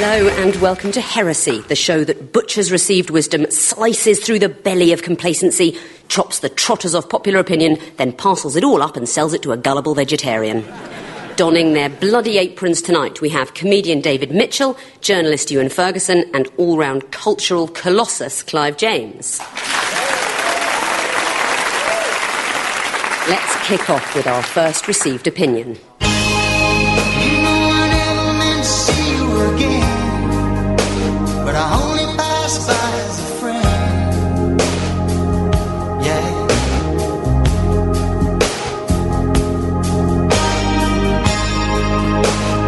Hello and welcome to Heresy, the show that butchers received wisdom, slices through the belly of complacency, chops the trotters off popular opinion, then parcels it all up and sells it to a gullible vegetarian. Donning their bloody aprons tonight, we have comedian David Mitchell, journalist Euan Ferguson, and all-round cultural colossus Clive James. Let's kick off with our first received opinion. But I only pass by as a friend. Yeah.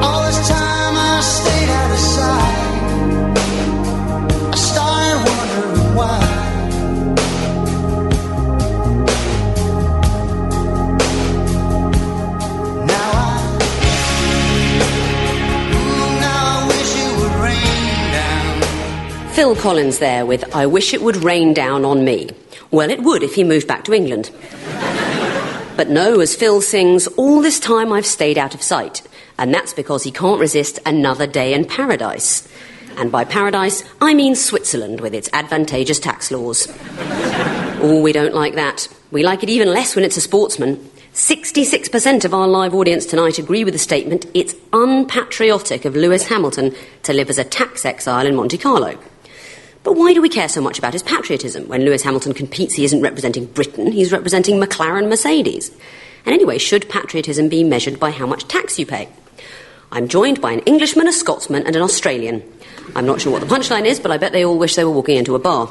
All this time I stayed out of sight. I started wondering why. Now I wish it would rain down. Phil Collins there with I Wish It Would Rain Down on Me. Well, it would if he moved back to England. But no, as Phil sings, all this time I've stayed out of sight. And that's because he can't resist another day in paradise. And by paradise, I mean Switzerland with its advantageous tax laws. Oh, we don't like that. We like it even less when it's a sportsman. 66% of our live audience tonight agree with the statement it's unpatriotic of Lewis Hamilton to live as a tax exile in Monte Carlo. But why do we care so much about his patriotism? When Lewis Hamilton competes, he isn't representing Britain, he's representing McLaren Mercedes. And anyway, should patriotism be measured by how much tax you pay? I'm joined by an Englishman, a Scotsman and an Australian. I'm not sure what the punchline is, but I bet they all wish they were walking into a bar.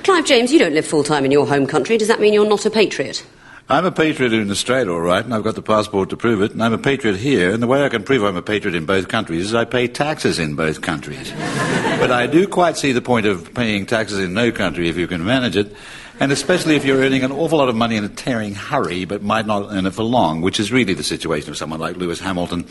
Clive James, you don't live full-time in your home country. Does that mean you're not a patriot? I'm a patriot in Australia, all right, and I've got the passport to prove it, and I'm a patriot here, and the way I can prove I'm a patriot in both countries is I pay taxes in both countries. But I do quite see the point of paying taxes in no country if you can manage it, and especially if you're earning an awful lot of money in a tearing hurry but might not earn it for long, which is really the situation of someone like Lewis Hamilton.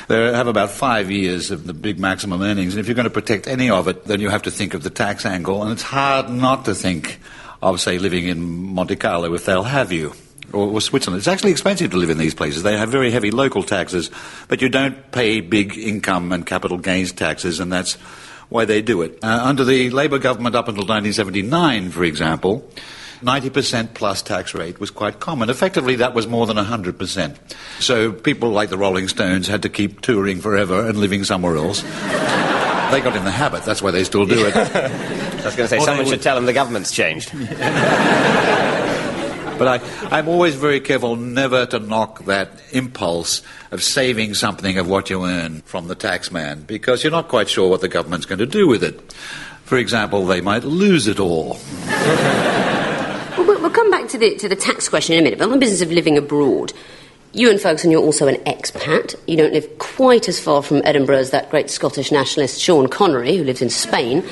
They have about 5 years of the big maximum earnings, and if you're going to protect any of it, then you have to think of the tax angle, and it's hard not to think of, say, living in Monte Carlo if they'll have you. Or Switzerland. It's actually expensive to live in these places. They have very heavy local taxes, but you don't pay big income and capital gains taxes, and that's why they do it. Under the Labour government up until 1979, for example, 90% plus tax rate was quite common. Effectively, that was more than 100%. So people like the Rolling Stones had to keep touring forever and living somewhere else. They got in the habit. That's why they still do it. I was going to say, someone should tell them the government's changed. But I'm always very careful never to knock that impulse of saving something of what you earn from the taxman, because you're not quite sure what the government's going to do with it. For example, they might lose it all. Well, we'll come back to the tax question in a minute, but on the business of living abroad, Euan Ferguson, you're also an expat. You don't live quite as far from Edinburgh as that great Scottish nationalist Sean Connery, who lives in Spain.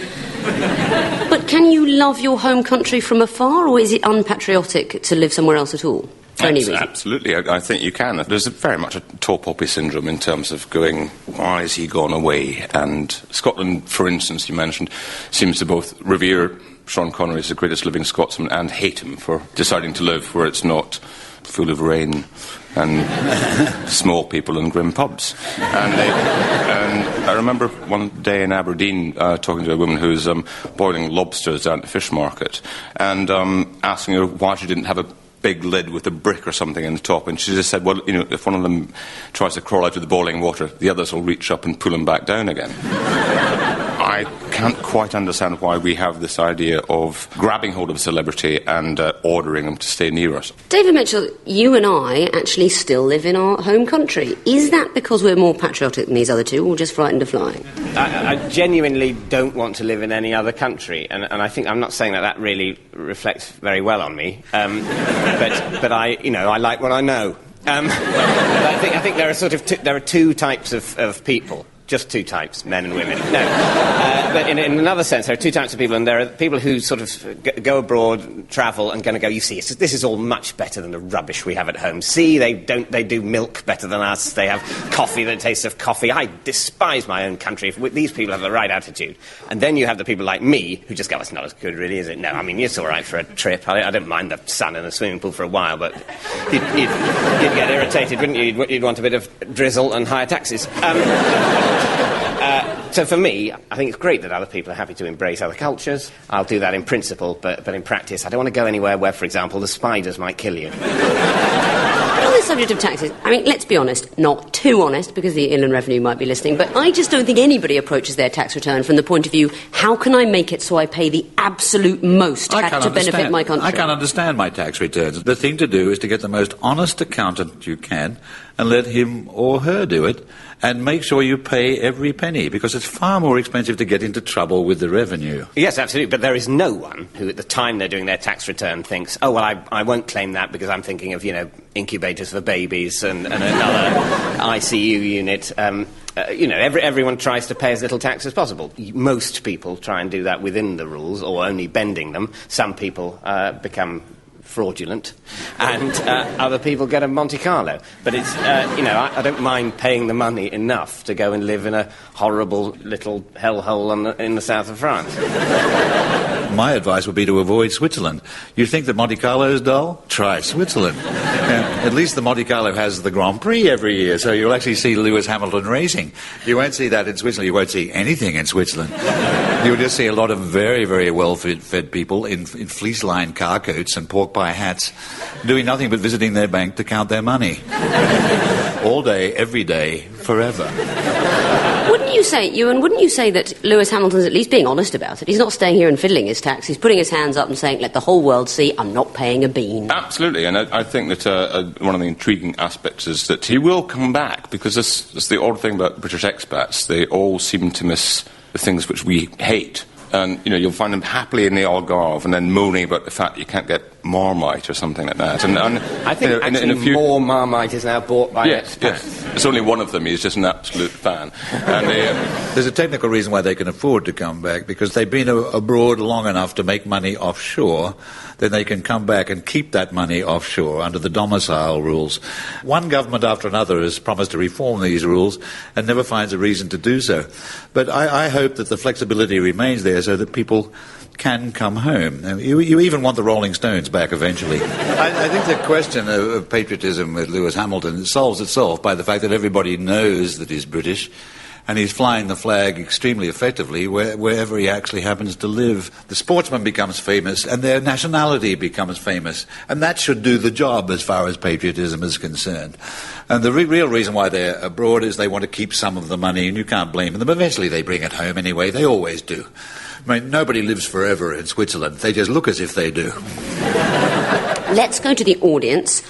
But can you love your home country from afar, or is it unpatriotic to live somewhere else at all? For any reason? Absolutely, I think you can. There's very much a tall poppy syndrome in terms of going, why has he gone away? And Scotland, for instance, you mentioned, seems to both revere Sean Connery as the greatest living Scotsman and hate him for deciding to live where it's not full of rain and small people and grim pubs. And I remember one day in Aberdeen talking to a woman who's boiling lobsters down at the fish market and asking her why she didn't have a big lid with a brick or something in the top, and she just said, well, you know, if one of them tries to crawl out of the boiling water, the others will reach up and pull him back down again. I can't quite understand why we have this idea of grabbing hold of a celebrity and ordering them to stay near us. David Mitchell, you and I actually still live in our home country. Is that because we're more patriotic than these other two, or just frightened of flying? I genuinely don't want to live in any other country, and I think I'm not saying that really reflects very well on me. But I like what I know. But I think there are there are two types of people. Just two types, men and women. No. But in another sense, there are two types of people, and there are people who sort of go abroad, travel, and going to go, you see, this is all much better than the rubbish we have at home. See, they do milk better than us. They have coffee that tastes of coffee. I despise my own country. If these people have the right attitude. And then you have the people like me, who just go, it's not as good, really, is it? No, I mean, it's all right for a trip. I don't mind the sun in the swimming pool for a while, but you'd get irritated, wouldn't you? You'd want a bit of drizzle and higher taxes. So for me, I think it's great that other people are happy to embrace other cultures. I'll do that in principle, but in practice, I don't want to go anywhere where, for example, the spiders might kill you. On the subject of taxes, I mean, let's be honest, not too honest, because the Inland Revenue might be listening, but I just don't think anybody approaches their tax return from the point of view, how can I make it so I pay the absolute most to benefit my country? I can't understand my tax returns. The thing to do is to get the most honest accountant you can and let him or her do it, and make sure you pay every penny, because it's far more expensive to get into trouble with the revenue. Yes, absolutely, but there is no one who, at the time they're doing their tax return, thinks, oh, well, I won't claim that because I'm thinking of, incubators for babies and another ICU unit. Everyone tries to pay as little tax as possible. Most people try and do that within the rules, or only bending them. Some people become fraudulent, and other people get a Monte Carlo. But it's, I don't mind paying the money enough to go and live in a horrible little hellhole in the south of France. My advice would be to avoid Switzerland. You think that Monte Carlo is dull? Try Switzerland. At least the Monte Carlo has the Grand Prix every year, so you'll actually see Lewis Hamilton racing. You won't see that in Switzerland. You won't see anything in Switzerland. You'll just see a lot of very, very well-fed people in fleece-lined car coats and pork pie hats doing nothing but visiting their bank to count their money. All day, every day, forever. Wouldn't you say that Lewis Hamilton's at least being honest about it? He's not staying here and fiddling his tax. He's putting his hands up and saying, let the whole world see I'm not paying a bean. Absolutely, and I think that one of the intriguing aspects is that he will come back, because that's the odd thing about British expats. They all seem to miss the things which we hate. And, you'll find them happily in the Algarve and then moaning about the fact that you can't get Marmite or something like that. And I think more Marmite is now bought by expats. Yes. It's only one of them. He's just an absolute fan. And there's a technical reason why they can afford to come back, because they've been abroad long enough to make money offshore. Then they can come back and keep that money offshore under the domicile rules. One government after another has promised to reform these rules and never finds a reason to do so. But I hope that the flexibility remains there so that people can come home. You even want the Rolling Stones back eventually. I think the question of patriotism with Lewis Hamilton solves itself by the fact that everybody knows that he's British, and he's flying the flag extremely effectively wherever he actually happens to live. The sportsman becomes famous, and their nationality becomes famous, and that should do the job as far as patriotism is concerned. And the real reason why they're abroad is they want to keep some of the money, and you can't blame them. Eventually they bring it home anyway. They always do. I mean, nobody lives forever in Switzerland. They just look as if they do. Let's go to the audience.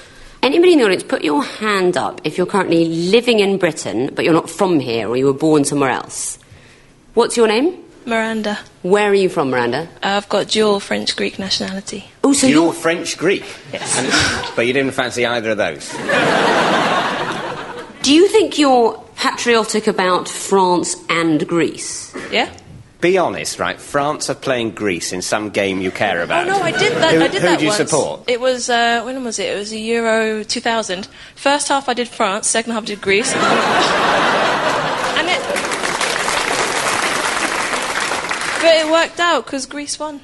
Anybody in the audience, put your hand up if you're currently living in Britain, but you're not from here, or you were born somewhere else. What's your name? Miranda. Where are you from, Miranda? I've got dual French-Greek nationality. Oh, so you're French-Greek? Yes. But you didn't fancy either of those? Do you think you're patriotic about France and Greece? Yeah. Be honest, right? France are playing Greece in some game you care about. Oh, no, I did that. Who do you support? It was, when was it? It was the Euro 2000. First half I did France, second half I did Greece. But it worked out, because Greece won.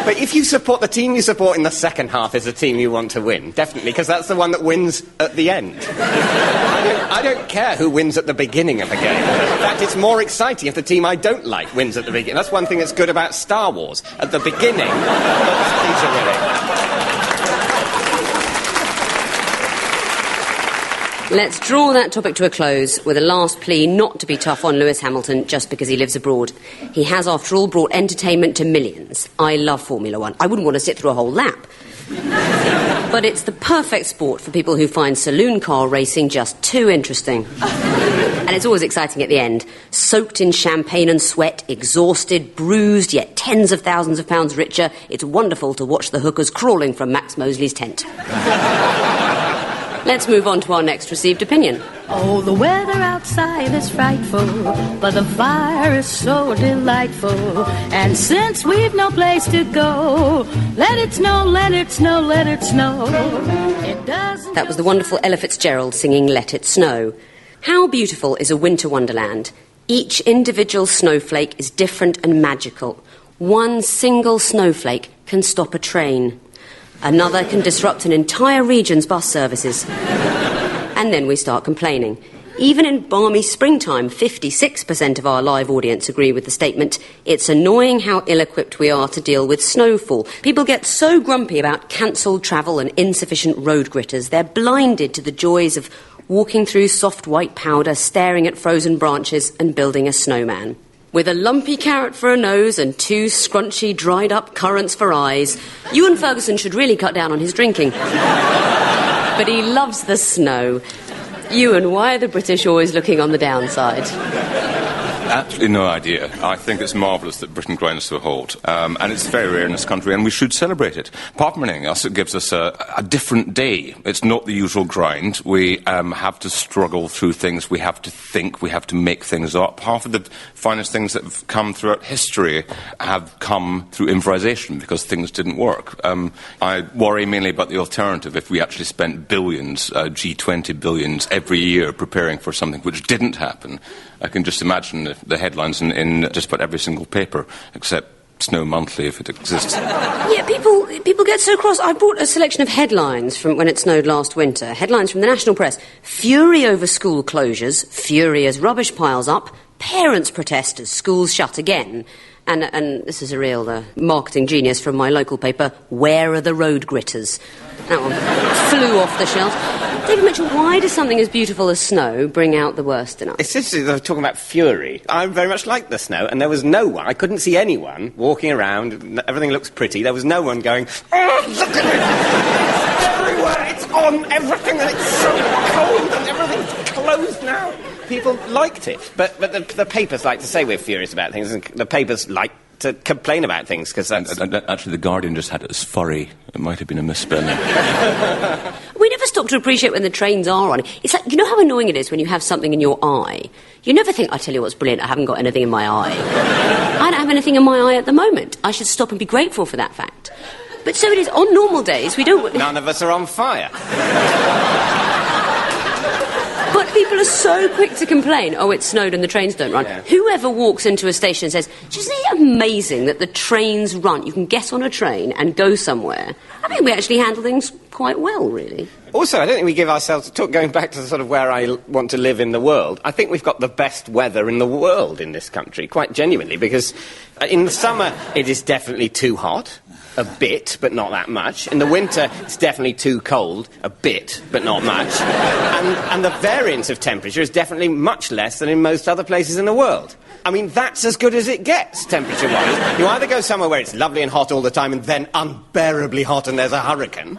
But if you support the team you support in the second half is the team you want to win, definitely, because that's the one that wins at the end. I don't care who wins at the beginning of a game. In fact, it's more exciting if the team I don't like wins at the beginning. That's one thing that's good about Star Wars. At the beginning, the baddies are winning. Let's draw that topic to a close with a last plea not to be tough on Lewis Hamilton just because he lives abroad. He has, after all, brought entertainment to millions. I love Formula One. I wouldn't want to sit through a whole lap. But it's the perfect sport for people who find saloon car racing just too interesting. And it's always exciting at the end. Soaked in champagne and sweat, exhausted, bruised, yet tens of thousands of pounds richer, it's wonderful to watch the hookers crawling from Max Mosley's tent. Let's move on to our next received opinion. Oh, the weather outside is frightful, but the fire is so delightful. And since we've no place to go, let it snow, let it snow, let it snow. It doesn't. That was the wonderful Ella Fitzgerald singing Let It Snow. How beautiful is a winter wonderland? Each individual snowflake is different and magical. One single snowflake can stop a train. Another can disrupt an entire region's bus services. And then we start complaining. Even in balmy springtime, 56% of our live audience agree with the statement, it's annoying how ill-equipped we are to deal with snowfall. People get so grumpy about cancelled travel and insufficient road gritters, they're blinded to the joys of walking through soft white powder, staring at frozen branches and building a snowman. With a lumpy carrot for a nose and 2 scrunchy, dried-up currants for eyes, Euan Ferguson should really cut down on his drinking. But he loves the snow. Euan, why are the British always looking on the downside? Absolutely no idea. I think it's marvellous that Britain grinds to a halt. And it's very rare in this country, and we should celebrate it. Apart from anything else, it gives us a different day. It's not the usual grind. We have to struggle through things. We have to think. We have to make things up. Half of the finest things that have come throughout history have come through improvisation because things didn't work. I worry mainly about the alternative. If we actually spent billions, G20 billions, every year preparing for something which didn't happen, I can just imagine the headlines in just about every single paper, except Snow Monthly, if it exists. Yeah, people get so cross. I brought a selection of headlines from when it snowed last winter. Headlines from the national press. Fury over school closures. Fury as rubbish piles up. Parents protest as schools shut again. And this is a real marketing genius from my local paper. Where are the road gritters? That one flew off the shelf. David Mitchell, why does something as beautiful as snow bring out the worst in us? It's interesting that I was talking about fury. I very much like the snow, and there was no one, I couldn't see anyone walking around, everything looks pretty, there was no one going, oh, look at it! It's everywhere, it's on everything, and it's so cold, and everything's closed now. People liked it, but the papers like to say we're furious about things, and the papers like to complain about things, because that's... And actually, The Guardian just had it as furry. It might have been a misspelling. We never stop to appreciate when the trains are on. It's like, you know how annoying it is when you have something in your eye? You never think, I tell you what's brilliant, I haven't got anything in my eye. I don't have anything in my eye at the moment. I should stop and be grateful for that fact. But so it is, on normal days, we don't... None of us are on fire. But people are so quick to complain, oh, it snowed and the trains don't run. Yeah. Whoever walks into a station and says, isn't it amazing that the trains run? You can get on a train and go somewhere. I mean, we actually handle things quite well, really. Also, I don't think we give ourselves... Going back to sort of where I want to live in the world, I think we've got the best weather in the world in this country, quite genuinely, because in the summer it is definitely too hot. A bit, but not that much. In the winter, it's definitely too cold. A bit, but not much. And the variance of temperature is definitely much less than in most other places in the world. I mean, that's as good as it gets, temperature-wise. You either go somewhere where it's lovely and hot all the time and then unbearably hot and there's a hurricane,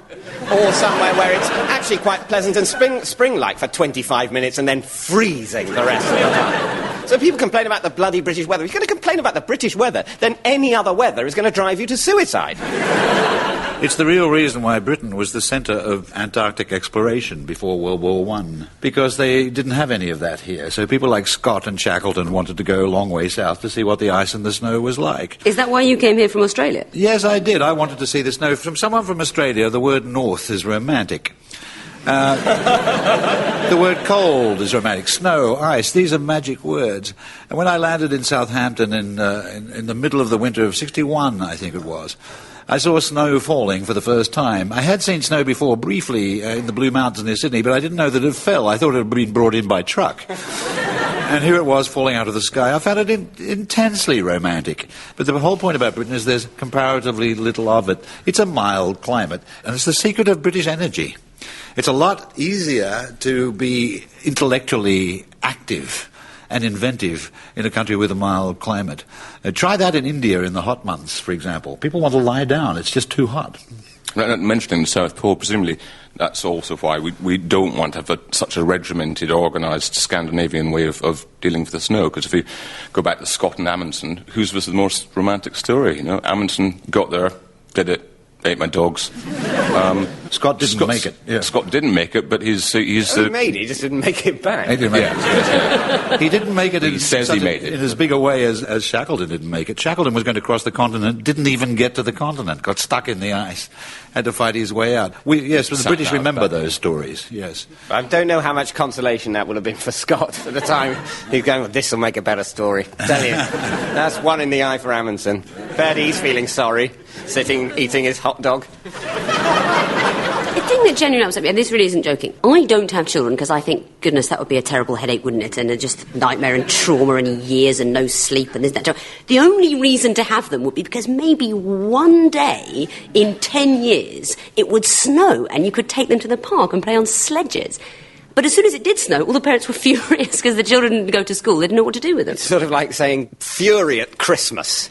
or somewhere where it's actually quite pleasant and spring-like for 25 minutes and then freezing the rest of the time. So people complain about the bloody British weather. If you're going to complain about the British weather, then any other weather is going to drive you to suicide. It's the real reason why Britain was the centre of Antarctic exploration before World War I, because they didn't have any of that here. So people like Scott and Shackleton wanted to go a long way south to see what the ice and the snow was like. Is that why you came here from Australia? Yes, I did. I wanted to see the snow. From someone from Australia, the word north is romantic. The word cold is romantic. Snow, ice, these are magic words. And when I landed in Southampton in the middle of the winter of 61, I think it was, I saw snow falling for the first time. I had seen snow before briefly in the Blue Mountains near Sydney, but I didn't know that it fell. I thought it had been brought in by truck. And here it was falling out of the sky. I found it intensely romantic. But the whole point about Britain is there's comparatively little of it. It's a mild climate, and it's the secret of British energy. It's a lot easier to be intellectually active and inventive in a country with a mild climate. Try that in India in the hot months, for example. People want to lie down. It's just too hot. Mentioning the South Pole, presumably that's also why we don't want to have such a regimented, organised Scandinavian way of dealing with the snow. Because if you go back to Scott and Amundsen, whose was the most romantic story? You know, Amundsen got there, did it, ate my dogs. Scott didn't make it. Yeah. Scott didn't make it, but he's He made it, he just didn't make it back. He didn't make it. He didn't make it. He says he made it in as big a way as Shackleton didn't make it. Shackleton was going to cross the continent, didn't even get to the continent, got stuck in the ice, had to fight his way out. Yes, but the British remember those stories. Yes. I don't know how much consolation that would have been for Scott at the time. He's going, well, this will make a better story. Tell you, that's one in the eye for Amundsen. Bet he's feeling sorry, sitting eating his hot dog. thing that genuinely upset me, and this really isn't joking, I don't have children because I think, goodness, that would be a terrible headache, wouldn't it? And just nightmare and trauma and years and no sleep and this, that. The only reason to have them would be because maybe one day in 10 years it would snow and you could take them to the park and play on sledges. But as soon as it did snow, all the parents were furious because the children didn't go to school. They didn't know what to do with them. It's sort of like saying fury at Christmas.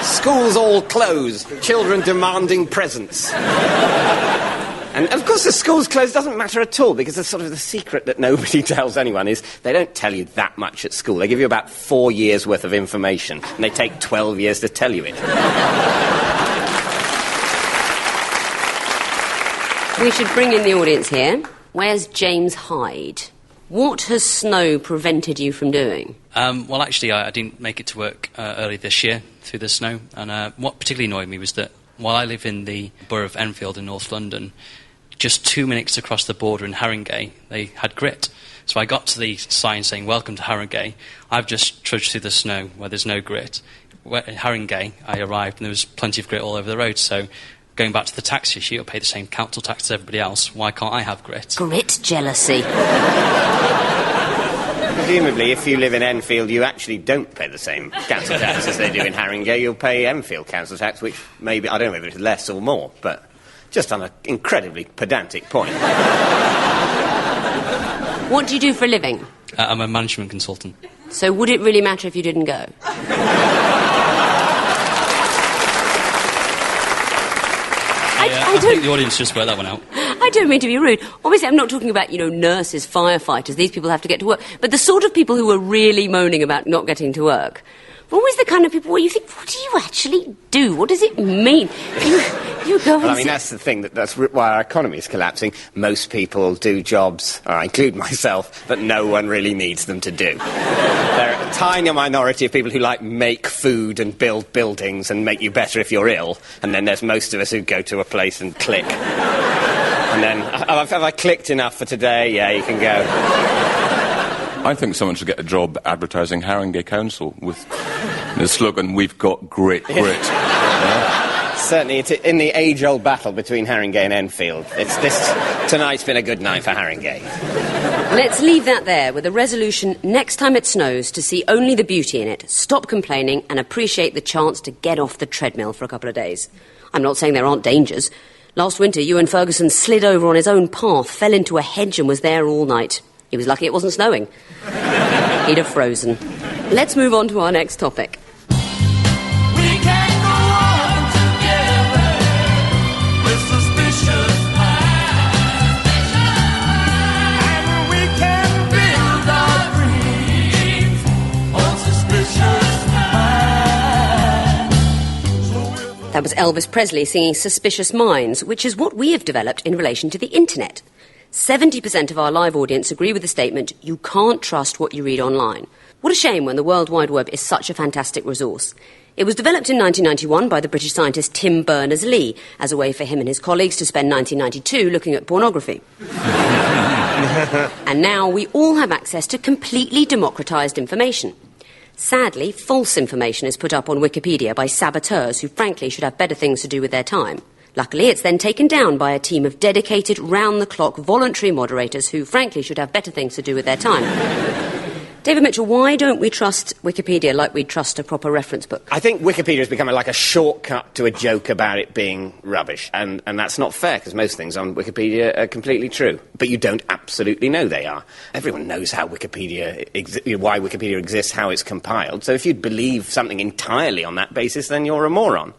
Schools all closed. Children demanding presents. And, of course, the schools closed doesn't matter at all because it's sort of the secret that nobody tells anyone is they don't tell you that much at school. They give you about 4 years' worth of information, and they take 12 years to tell you it. We should bring in the audience here. Where's James Hyde? What has snow prevented you from doing? Well, actually, I didn't make it to work early this year through the snow. And what particularly annoyed me was that while I live in the borough of Enfield in North London, just 2 minutes across the border in Haringey, they had grit. So I got to the sign saying, "Welcome to Haringey." I've just trudged through the snow where there's no grit. In Haringey, I arrived and there was plenty of grit all over the road, so... Going back to the tax issue, I'll pay the same council tax as everybody else. Why can't I have grit? Grit jealousy. Presumably, if you live in Enfield, you actually don't pay the same council tax as they do in Haringey. You'll pay Enfield council tax, which maybe, I don't know if it's less or more, but just on an incredibly pedantic point. What do you do for a living? I'm a management consultant. So would it really matter if you didn't go? I think the audience just worked that one out. I don't mean to be rude. Obviously, I'm not talking about, nurses, firefighters. These people have to get to work. But the sort of people who are really moaning about not getting to work were always the kind of people where you think, what do you actually do? What does it mean? You go and well, I mean, that's the thing. That's why our economy is collapsing. Most people do jobs, I include myself, that no one really needs them to do. There are a tiny minority of people who make food and build buildings and make you better if you're ill, and then there's most of us who go to a place and click. And then, have I clicked enough for today? Yeah, you can go. I think someone should get a job advertising Haringey Council with the slogan, "We've got grit." Yeah. Certainly, it's in the age-old battle between Haringey and Enfield. Tonight's been a good night for Haringey. Let's leave that there with a resolution next time it snows to see only the beauty in it, stop complaining and appreciate the chance to get off the treadmill for a couple of days. I'm not saying there aren't dangers. Last winter, Euan Ferguson slid over on his own path, fell into a hedge and was there all night. He was lucky it wasn't snowing. He'd have frozen. Let's move on to our next topic. We can go on together with suspicious minds, and we can build our dreams on suspicious minds. That was Elvis Presley singing Suspicious Minds, which is what we have developed in relation to the internet. 70% of our live audience agree with the statement, you can't trust what you read online. What a shame when the World Wide Web is such a fantastic resource. It was developed in 1991 by the British scientist Tim Berners-Lee as a way for him and his colleagues to spend 1992 looking at pornography. And now we all have access to completely democratised information. Sadly, false information is put up on Wikipedia by saboteurs who frankly should have better things to do with their time. Luckily, it's then taken down by a team of dedicated, round-the-clock voluntary moderators who, frankly, should have better things to do with their time. David Mitchell, why don't we trust Wikipedia like we'd trust a proper reference book? I think Wikipedia has become like a shortcut to a joke about it being rubbish. And that's not fair, because most things on Wikipedia are completely true. But you don't absolutely know they are. Everyone knows how why Wikipedia exists, how it's compiled. So if you believe something entirely on that basis, then you're a moron.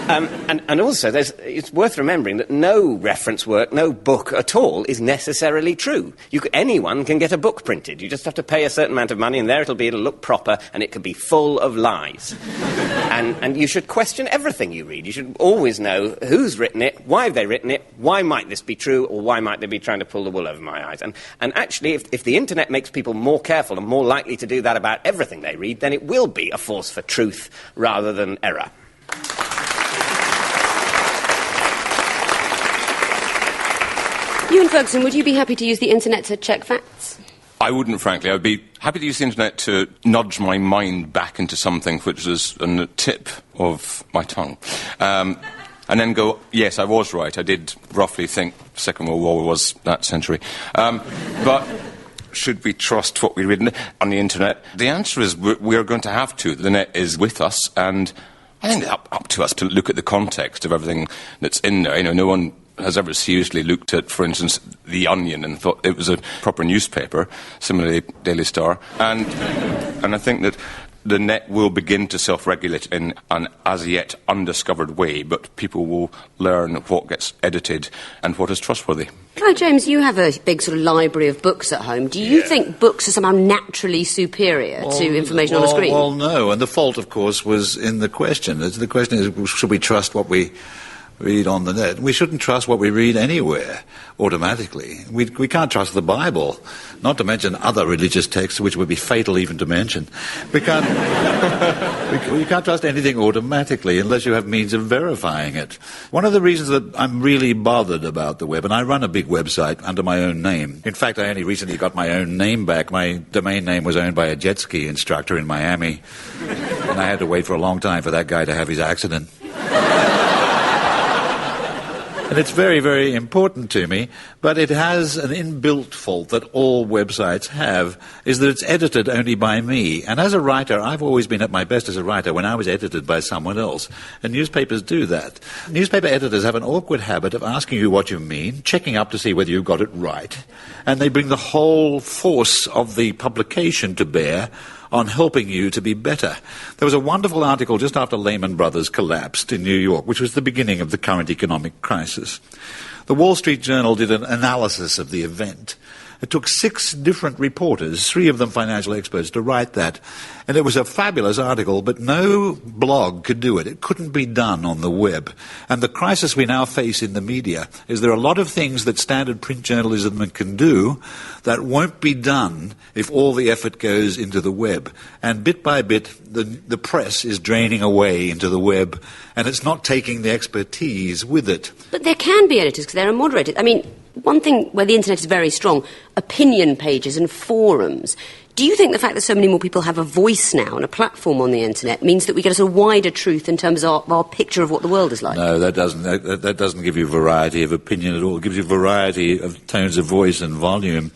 And also, it's worth remembering that no reference work, no book at all is necessarily true. Anyone can get a book printed. You just have to pay a certain amount of money, and there it'll look proper, and it could be full of lies. And you should question everything you read. You should always know who's written it, why have they written it, why might this be true, or why might they be trying to pull the wool over my eyes. And actually, if the internet makes people more careful and more likely to do that about everything they read, then it will be a force for truth rather than error. Euan Ferguson, would you be happy to use the internet to check facts? I wouldn't, frankly. I would be happy to use the internet to nudge my mind back into something which was on the tip of my tongue. and then go, yes, I was right. I did roughly think Second World War was that century. But should we trust what we read on the internet? The answer is we're going to have to. The net is with us, and I think it's up to us to look at the context of everything that's in there. You know, no one has ever seriously looked at, for instance, The Onion and thought it was a proper newspaper, similarly Daily Star. And I think that the net will begin to self-regulate in an as-yet undiscovered way, but people will learn what gets edited and what is trustworthy. Clive James, you have a big sort of library of books at home. Do you think books are somehow naturally superior to information on a screen? Well, no, and the fault, of course, was in the question. The question is, should we trust what we read on the net? We shouldn't trust what we read anywhere automatically. We can't trust the Bible, not to mention other religious texts which would be fatal even to mention. We can't trust anything automatically unless you have means of verifying it. One of the reasons that I'm really bothered about the web, and I run a big website under my own name. In fact, I only recently got my own name back. My domain name was owned by a jet ski instructor in Miami, and I had to wait for a long time for that guy to have his accident. And it's very, very important to me, but it has an inbuilt fault that all websites have, is that it's edited only by me. And as a writer, I've always been at my best as a writer when I was edited by someone else. And newspapers do that. Newspaper editors have an awkward habit of asking you what you mean, checking up to see whether you got it right, and they bring the whole force of the publication to bear on helping you to be better. There was a wonderful article just after Lehman Brothers collapsed in New York, which was the beginning of the current economic crisis. The Wall Street Journal did an analysis of the event. It took 6 different reporters, 3 of them financial experts, to write that. And it was a fabulous article, but no blog could do it. It couldn't be done on the web. And the crisis we now face in the media is there are a lot of things that standard print journalism can do that won't be done if all the effort goes into the web. And bit by bit, the press is draining away into the web, and it's not taking the expertise with it. But there can be editors because there are moderators. I mean, one thing where the internet is very strong, opinion pages and forums. Do you think the fact that so many more people have a voice now and a platform on the internet means that we get a sort of wider truth in terms of our picture of what the world is like? No, that doesn't give you variety of opinion at all. It gives you variety of tones of voice and volume.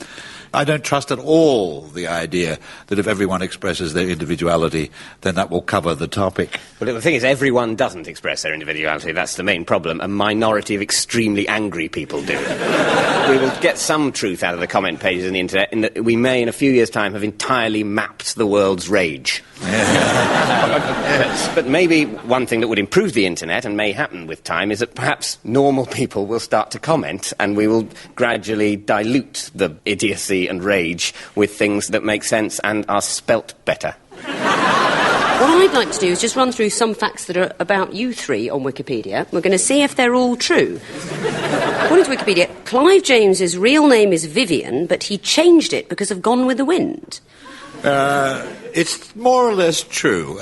I don't trust at all the idea that if everyone expresses their individuality, then that will cover the topic. Well, the thing is, everyone doesn't express their individuality. That's the main problem. A minority of extremely angry people do. We will get some truth out of the comment pages on the internet in that we may, in a few years' time, have entirely mapped the world's rage. But maybe one thing that would improve the internet, and may happen with time, is that perhaps normal people will start to comment, and we will gradually dilute the idiocy and rage with things that make sense and are spelt better. What I'd like to do is just run through some facts that are about you 3 on Wikipedia. We're going to see if they're all true. According to Wikipedia, Clive James's real name is Vivian, but he changed it because of Gone with the Wind. It's more or less true.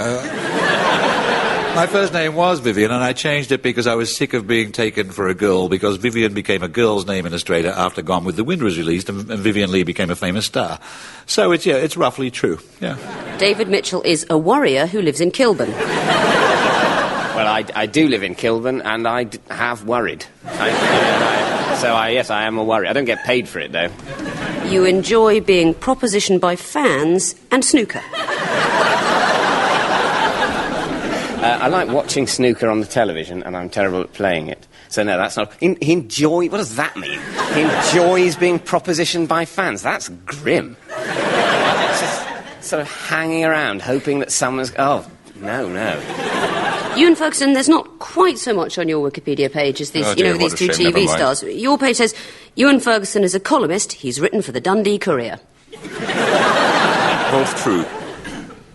My first name was Vivian, and I changed it because I was sick of being taken for a girl, because Vivian became a girl's name in Australia after Gone with the Wind was released, and Vivian Lee became a famous star. So it's roughly true, yeah. David Mitchell is a warrior who lives in Kilburn. Well, I do live in Kilburn, and I have worried. Yes, I am a warrior. I don't get paid for it, though. You enjoy being propositioned by fans and snooker. I like watching snooker on the television, and I'm terrible at playing it. So no, that's not... He enjoy... What does that mean? He enjoys being propositioned by fans. That's grim. Just sort of hanging around, hoping that someone's... Oh, no. Euan Ferguson, there's not quite so much on your Wikipedia page as these, these 2 TV stars. Your page says, Euan Ferguson is a columnist. He's written for the Dundee Courier. Both true.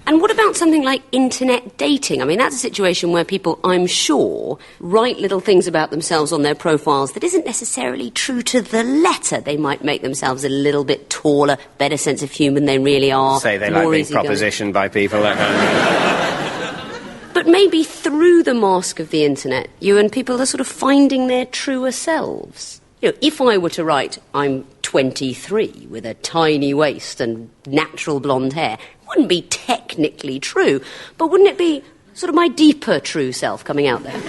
And what about something like internet dating? I mean, that's a situation where people, I'm sure, write little things about themselves on their profiles that isn't necessarily true to the letter. They might make themselves a little bit taller, better sense of humour than they really are. Say they like being propositioned by people, that kind of thing. But maybe through the mask of the internet, you and people are sort of finding their truer selves. You know, if I were to write, I'm 23 with a tiny waist and natural blonde hair, wouldn't be technically true, but wouldn't it be sort of my deeper true self coming out there?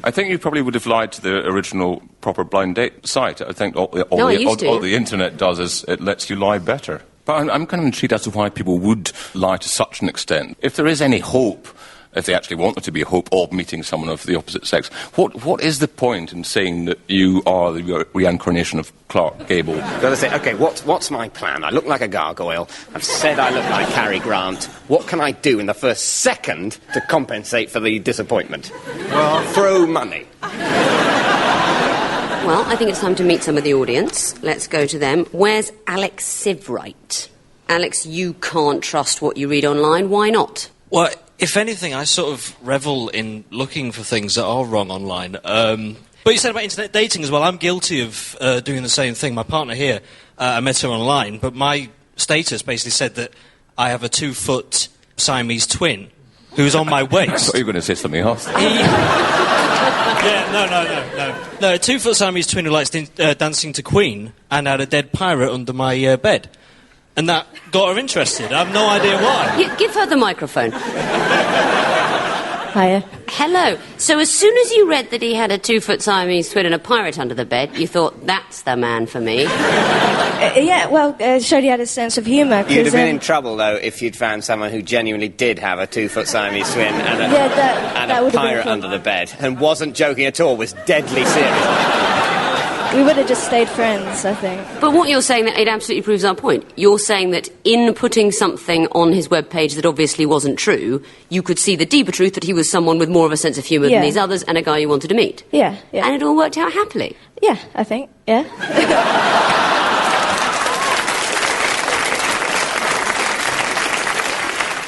I think you probably would have lied to the original proper blind date site. I think all used to. the internet does is it lets you lie better. But I'm kind of intrigued as to why people would lie to such an extent. If there is any hope, if they actually want there to be a hope of meeting someone of the opposite sex, what is the point in saying that you are the reincarnation of Clark Gable? Gotta say, okay, what's my plan? I look like a gargoyle. I've said I look like Cary Grant. What can I do in the first second to compensate for the disappointment? Well, throw money. Well, I think it's time to meet some of the audience. Let's go to them. Where's Alex Sivwright? Alex, you can't trust what you read online. Why not? Well, if anything, I sort of revel in looking for things that are wrong online. But you said about internet dating as well. I'm guilty of doing the same thing. My partner here, I met her online, but my status basically said that I have a 2-foot Siamese twin who's on my waist. I thought you were going to say something else. No, a 2-foot Siamese twin who likes dancing to Queen and had a dead pirate under my bed. And that got her interested. I have no idea why. Give her the microphone. Hiya. Hello. So as soon as you read that he had a 2-foot Siamese twin and a pirate under the bed, you thought, that's the man for me. It showed he had a sense of humour. You'd have been in trouble, though, if you'd found someone who genuinely did have a 2-foot Siamese twin and a pirate under the bed, and wasn't joking at all, was deadly serious. We would have just stayed friends, I think. But what you're saying, that it absolutely proves our point. You're saying that in putting something on his webpage that obviously wasn't true, you could see the deeper truth that he was someone with more of a sense of humour than these others and a guy you wanted to meet. Yeah. And it all worked out happily. Yeah, I think, yeah.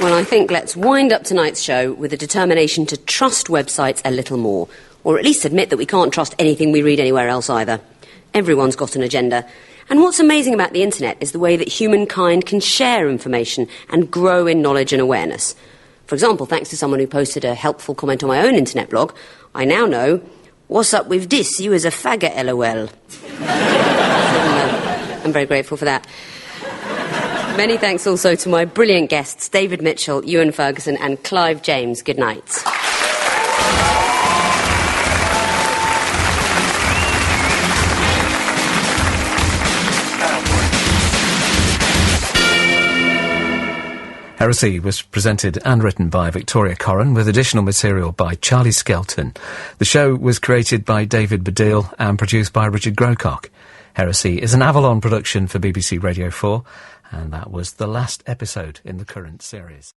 Well, I think let's wind up tonight's show with a determination to trust websites a little more, or at least admit that we can't trust anything we read anywhere else either. Everyone's got an agenda. And what's amazing about the internet is the way that humankind can share information and grow in knowledge and awareness. For example, thanks to someone who posted a helpful comment on my own internet blog, I now know, what's up with this? You is a faggot, LOL. I'm very grateful for that. Many thanks also to my brilliant guests, David Mitchell, Euan Ferguson and Clive James. Good night. Heresy was presented and written by Victoria Corrin, with additional material by Charlie Skelton. The show was created by David Baddiel and produced by Richard Grocock. Heresy is an Avalon production for BBC Radio 4, and that was the last episode in the current series.